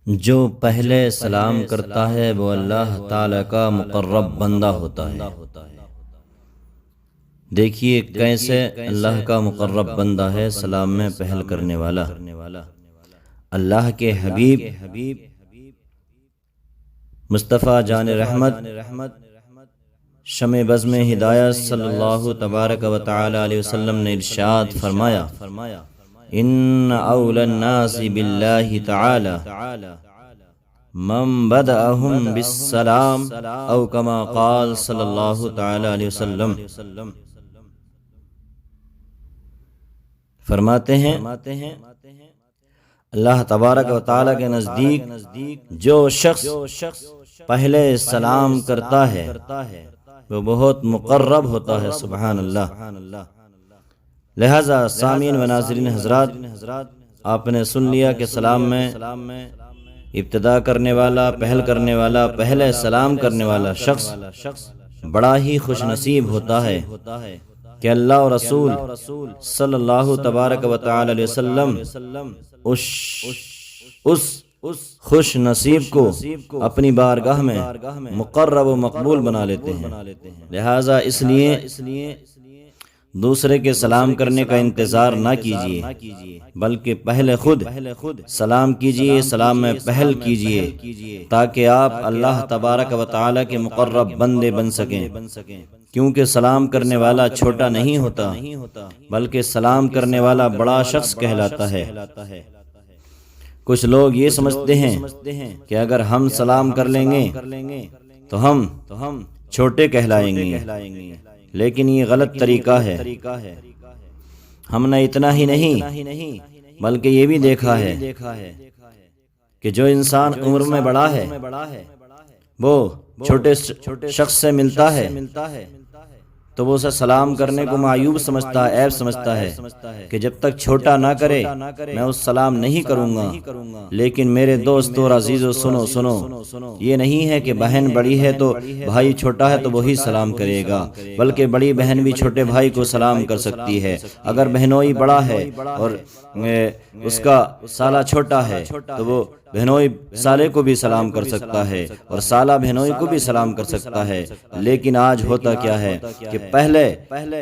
جو پہلے سلام کرتا ہے وہ اللہ تعالی کا مقرب بندہ ہوتا ہے۔ دیکھیے کیسے اللہ کا مقرب بندہ ہے، سلام میں پہل کرنے والا۔ اللہ کے حبیب مصطفیٰ جان رحمت شمع بزم ہدایت صلی اللہ تبارک و تعالی علیہ وسلم نے ارشاد فرمایا، ان اول الناس باللہ تعالی من بدأهم بالسلام او کما قال صلی اللہ تعالی علیہ وسلم۔ فرماتے ہیں اللہ تبارک و تعالی کے نزدیک جو شخص پہلے سلام کرتا ہے وہ بہت مقرب ہوتا ہے، سبحان اللہ۔ لہذا سامعین و ناظرین حضرات، آپ نے سن لیا کہ سلام میں ابتدا کرنے والا، پہل کرنے والا، پہلے سلام کرنے والا شخص بڑا ہی خوش نصیب ہوتا ہے کہ اللہ و رسول صلی اللہ تبارک و تعالی علیہ وسلم اس خوش نصیب کو اپنی بارگاہ میں مقرب و مقبول بنا لیتے ہیں۔ لہذا اس لیے دوسرے کے سلام کرنے کا انتظار نہ کیجیے، بلکہ پہلے خود سلام کیجیے، سلام میں پہل کیجیے، تاکہ آپ اللہ تبارک و تعالی کے مقرب بندے بن سکیں۔ کیونکہ سلام کرنے والا چھوٹا نہیں ہوتا، بلکہ سلام کرنے والا بڑا شخص کہلاتا ہے۔ کچھ لوگ یہ سمجھتے ہیں کہ اگر ہم سلام کر لیں گے تو ہم چھوٹے کہلائیں گے، لیکن یہ غلط طریقہ ہے۔ ہم نے اتنا ہی نہیں بلکہ یہ بھی دیکھا ہے کہ جو انسان عمر میں بڑا ہے وہ چھوٹے شخص سے ملتا ہے تو وہ اسے سلام کرنے کو معیوب سمجھتا ہے، عیب سمجھتا ہے کہ جب تک چھوٹا نہ کرے میں اس سلام نہیں کروں گا۔ لیکن میرے دوستو اور عزیزو، سنو، یہ نہیں ہے کہ بہن بڑی ہے تو بھائی چھوٹا ہے تو وہی سلام کرے گا، بلکہ بڑی بہن بھی چھوٹے بھائی کو سلام کر سکتی ہے۔ اگر بہنوئی بڑا ہے اور اس کا سالہ چھوٹا ہے تو وہ بہنوئی سالے کو بھی سلام کر سکتا ہے اور سالہ بہنوئی کو بھی سلام کر سکتا ہے۔ لیکن آج ہوتا کیا ہے کہ پہلے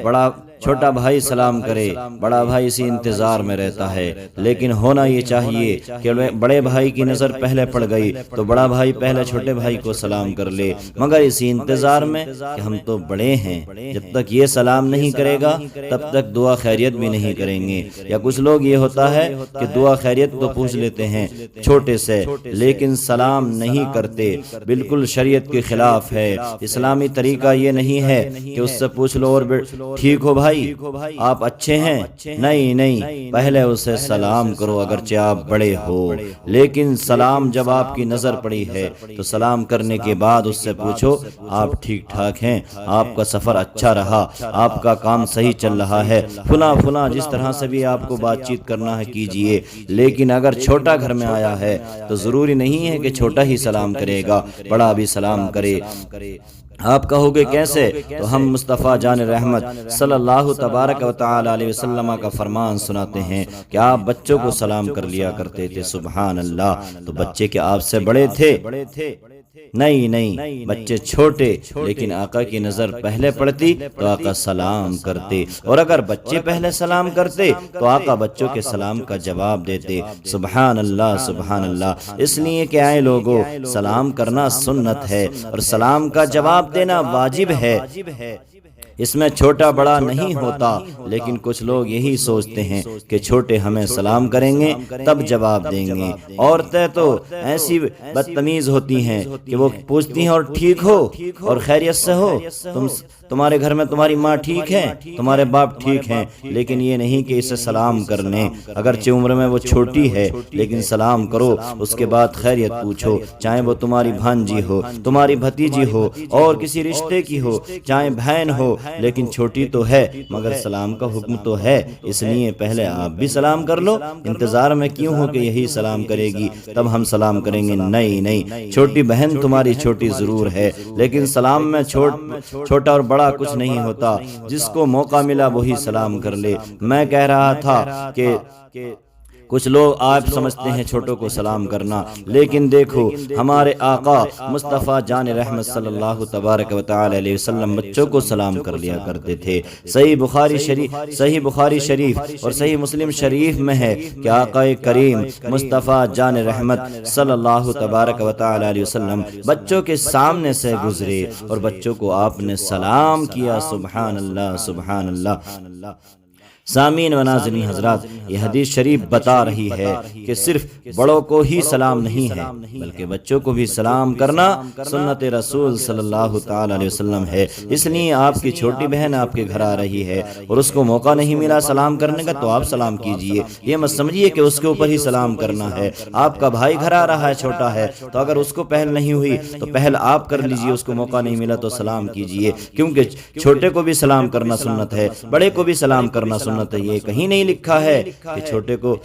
بڑا چھوٹا بھائی سلام کرے، بڑا بھائی اسی انتظار میں رہتا ہے۔ لیکن ہونا یہ چاہیے کہ بڑے بھائی کی نظر پہلے پڑ گئی تو بڑا بھائی پہلے چھوٹے بھائی کو سلام کر لے، مگر اسی انتظار میں کہ ہم تو بڑے ہیں، جب تک یہ سلام نہیں کرے گا تب تک دعا خیریت بھی نہیں کریں گے۔ یا کچھ لوگ یہ ہوتا ہے کہ دعا خیریت تو پوچھ لیتے ہیں چھوٹے سے، لیکن سلام نہیں کرتے، بالکل شریعت کے خلاف ہے۔ اسلامی طریقہ یہ نہیں ہے کہ اس سے پوچھ لو اور ٹھیک ہو بھائی، آپ اچھے ہیں، نہیں، پہلے اسے سلام کرو اگرچہ آپ بڑے ہو۔ لیکن سلام جب آپ کی نظر پڑی ہے تو سلام کرنے کے بعد اس سے پوچھو آپ ٹھیک ٹھاک ہیں، آپ کا سفر اچھا رہا، آپ کا کام صحیح چل رہا ہے، فلاں جس طرح سے بھی آپ کو بات چیت کرنا ہے کیجئے۔ لیکن اگر چھوٹا گھر میں آیا ہے تو ضروری نہیں ہے کہ چھوٹا ہی سلام کرے گا، بڑا بھی سلام کرے۔ آپ کہو گے کیسے؟ تو ہم مصطفیٰ جان رحمت صلی اللہ تبارک و تعالی علیہ وسلم کا فرمان سناتے ہیں کہ آپ بچوں کو سلام کر لیا کرتے تھے، سبحان اللہ۔ تو بچے کیا آپ سے بڑے تھے؟ نہیں، بچے چھوٹے، لیکن آقا کی نظر پہلے پڑتی تو آقا سلام کرتے، اور اگر بچے پہلے سلام کرتے تو آقا بچوں کے سلام کا جواب دیتے، سبحان اللہ۔ اس لیے کہ آئے لوگوں، سلام کرنا سنت ہے اور سلام کا جواب دینا واجب ہے، اس میں چھوٹا بڑا نہیں ہوتا۔ لیکن کچھ لوگ یہی سوچتے ہیں کہ چھوٹے ہمیں سلام کریں گے تب جواب دیں گے۔ عورتیں تو ایسی بدتمیز ہوتی ہیں کہ وہ پوچھتی ہیں اور ٹھیک ہو اور خیریت سے ہو، تمہارے گھر میں تمہاری ماں ٹھیک ہے، تمہارے باپ ٹھیک ہیں، لیکن یہ نہیں کہ اسے سلام کر لیں۔ اگرچہ عمر میں وہ چھوٹی ہے لیکن سلام کرو، اس کے بعد خیریت پوچھو، چاہے وہ تمہاری بھانجی ہو، تمہاری بھتیجی ہو اور کسی رشتے کی ہو، چاہے بہن ہو، لیکن چھوٹی تو ہے مگر سلام کا حکم تو ہے، اس لیے پہلے آپ بھی سلام کر لو۔ انتظار میں کیوں ہو کہ یہی سلام کرے گی تب ہم سلام کریں گے؟ نہیں، چھوٹی بہن تمہاری چھوٹی ضرور ہے، لیکن سلام میں چھوٹا اور بڑا کچھ نہیں ہوتا، جس کو موقع ملا وہی سلام کر لے۔ میں کہہ رہا تھا کہ کچھ لوگ آپ سمجھتے ہیں چھوٹوں کو سلام کرنا، لیکن دیکھو ہمارے آقا مصطفیٰ جان رحمت صلی اللہ تبارک و تعالی علیہ وسلم بچوں کو سلام کر لیا کرتے تھے۔ صحیح بخاری شریف اور صحیح مسلم شریف میں ہے کہ آقا کریم مصطفیٰ جان رحمت صلی اللہ تبارک و تعالی علیہ وسلم بچوں کے سامنے سے گزرے اور بچوں کو آپ نے سلام کیا۔ سبحان اللہ سبحان اللہ۔ سامعین و ناظرین حضرات، یہ حدیث شریف بتا رہی ہے کہ صرف بڑوں کو ہی سلام نہیں ہے بلکہ بچوں کو بھی سلام کرنا سنت رسول صلی اللہ تعالی علیہ وسلم ہے۔ اس لیے آپ کی چھوٹی بہن آپ کے گھر آ رہی ہے اور اس کو موقع نہیں ملا سلام کرنے کا تو آپ سلام کیجئے، یہ مت سمجھیے کہ اس کے اوپر ہی سلام کرنا ہے۔ آپ کا بھائی گھر آ رہا ہے، چھوٹا ہے، تو اگر اس کو پہل نہیں ہوئی تو پہل آپ کر لیجئے، اس کو موقع نہیں ملا تو سلام کیجئے، کیونکہ چھوٹے کو بھی سلام کرنا سنت ہے، بڑے کو بھی سلام کرنا سنت ہے۔ یہ کہیں نہیں لکھا ہے کہ چھوٹے کو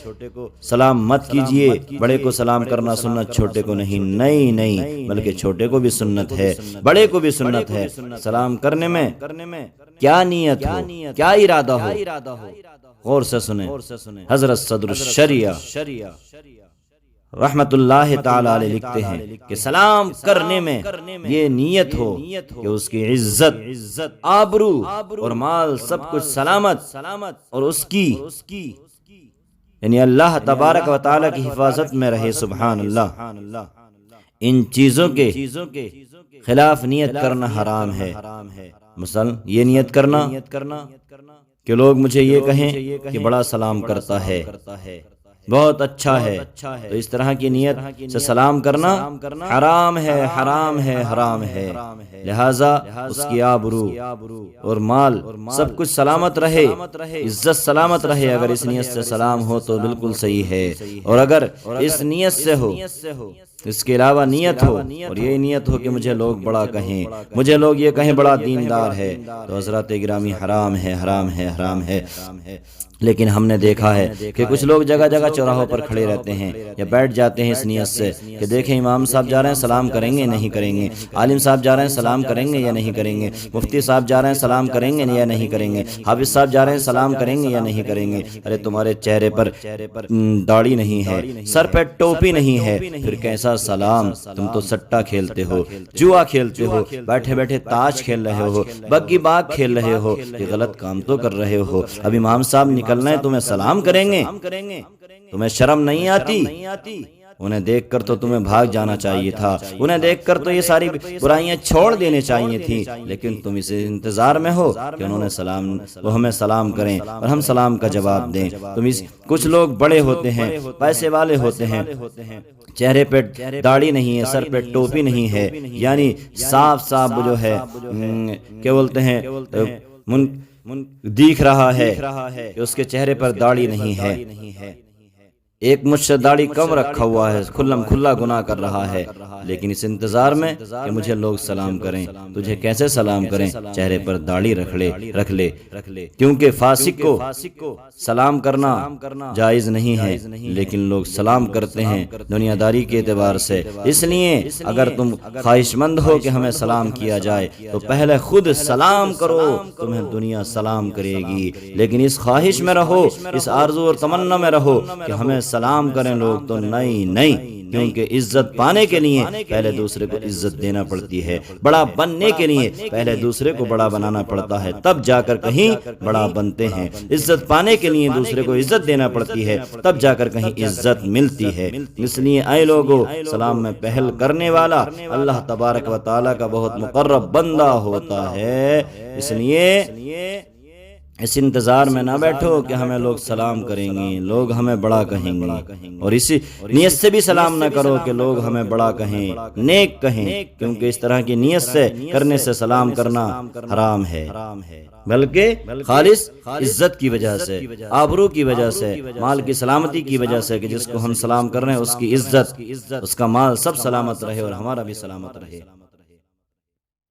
سلام مت کیجئے، بڑے کو سلام کرنا سنت، چھوٹے کو نہیں، نہیں، بلکہ چھوٹے کو بھی سنت ہے، بڑے کو بھی سنت ہے۔ سلام کرنے میں کیا نیت ہو، کیا ارادہ ہو، غور سے سنیں۔ حضرت صدر الشریعہ رحمت اللہ تعالی علیہ لکھتے ہیں کہ سلام کرنے میں یہ نیت ہو کہ اس کی عزت، آبرو اور مال سب کچھ سلامت اور اس کی یعنی اللہ تبارک و تعالی کی حفاظت میں رہے۔ سبحان اللہ۔ ان چیزوں کے خلاف نیت کرنا حرام ہے۔ مثلا یہ نیت کرنا کہ لوگ مجھے یہ کہیں کہ بڑا سلام کرتا ہے، بہت اچھا ہے، تو اس طرح کی نیت سے سلام کرنا حرام ہے۔ لہذا اس کی آبرو اور مال سب کچھ سلامت رہے، عزت سلامت رہے، اگر اس نیت سے سلام ہو تو بالکل صحیح ہے۔ اور اگر اس نیت سے ہو، اس کے علاوہ نیت ہو اور یہ نیت ہو کہ مجھے لوگ بڑا کہیں، مجھے لوگ یہ کہیں بڑا دیندار ہے، تو حضرات گرامی حرام ہے۔ لیکن ہم نے دیکھا ہے کہ کچھ لوگ جگہ جگہ چوراہوں پر کھڑے رہتے ہیں یا بیٹھ جاتے ہیں اس نیت سے کہ دیکھیں امام صاحب جا رہے ہیں سلام کریں گے نہیں کریں گے، عالم صاحب جا رہے ہیں سلام کریں گے یا نہیں کریں گے، مفتی صاحب جا رہے ہیں سلام کریں گے یا نہیں کریں گے، حافظ صاحب جا رہے ہیں سلام کریں گے یا نہیں کریں گے۔ ارے تمہارے چہرے پر داڑھی نہیں ہے، سر پہ ٹوپی نہیں ہے، پھر کیسا سلام؟ تم تو سٹا کھیلتے ہو، جوا کھیلتے ہو، بیٹھے بیٹھے تاش کھیل رہے ہو، بگی باغ کھیل رہے ہو، یہ غلط کام تو کر رہے ہو۔ اب امام صاحب نکلنا ہے، تمہیں سلام کریں گے، تمہیں شرم نہیں آتی؟ انہیں دیکھ کر تو تمہیں بھاگ جانا چاہیے تھا، انہیں دیکھ کر تو یہ ساری برائیاں چھوڑ دینے چاہیے تھی، لیکن تم اس انتظار میں ہو کہ انہوں نے وہ ہمیں سلام کریں اور ہم سلام کا جواب دیں۔ کچھ لوگ بڑے ہوتے ہیں، پیسے والے ہوتے ہیں، چہرے پہ داڑھی نہیں ہے، سر پہ ٹوپی نہیں ہے، یعنی صاف جو ہے کیا بولتے ہیں دیکھ رہا ہے کہ اس کے چہرے پر داڑھی نہیں ہے، ایک مجھ سے داڑھی کم رکھا ہوا ہے، کھلم کھلا گناہ کر رہا ہے، لیکن اس انتظار میں کہ مجھے لوگ سلام کریں۔ تجھے کیسے سلام کریں؟ چہرے پر داڑھی رکھ لے، کیونکہ فاسق کو سلام کرنا جائز نہیں ہے، لیکن لوگ سلام کرتے ہیں دنیا داری کے اعتبار سے۔ اس لیے اگر تم خواہش مند ہو کہ ہمیں سلام کیا جائے تو پہلے خود سلام کرو، تمہیں دنیا سلام کرے گی، لیکن اس خواہش میں رہو، اس آرزو اور تمنا میں رہو کہ ہمیں سلام کریں لوگ، تو نہیں، کیونکہ عزت پانے کے لیے پہلے دوسرے کو عزت دینا پڑتی ہے، بڑا بننے کے لیے پہلے دوسرے کو بڑا بنانا پڑتا ہے، تب جا کر کہیں بڑا بنتے ہیں۔ عزت پانے کے لیے دوسرے کو عزت دینا پڑتی ہے، تب جا کر کہیں عزت ملتی ہے۔ اس لیے اے لوگو، سلام میں پہل کرنے والا اللہ تبارک و تعالی کا بہت مقرب بندہ ہوتا ہے۔ اس لیے اس انتظار میں نہ بیٹھو کہ ہمیں لوگ سلام کریں گے، لوگ ہمیں بڑا کہیں گے، اور اسی نیت سے بھی سلام نہ کرو کہ لوگ ہمیں بڑا کہیں، نیک کہیں، کیونکہ اس طرح کی نیت سے کرنے سے سلام کرنا حرام ہے، بلکہ خالص عزت کی وجہ سے، آبرو کی وجہ سے، مال کی سلامتی کی وجہ سے کہ جس کو ہم سلام کر رہے ہیں اس کی عزت، اس کا مال سب سلامت رہے اور ہمارا بھی سلامت رہے۔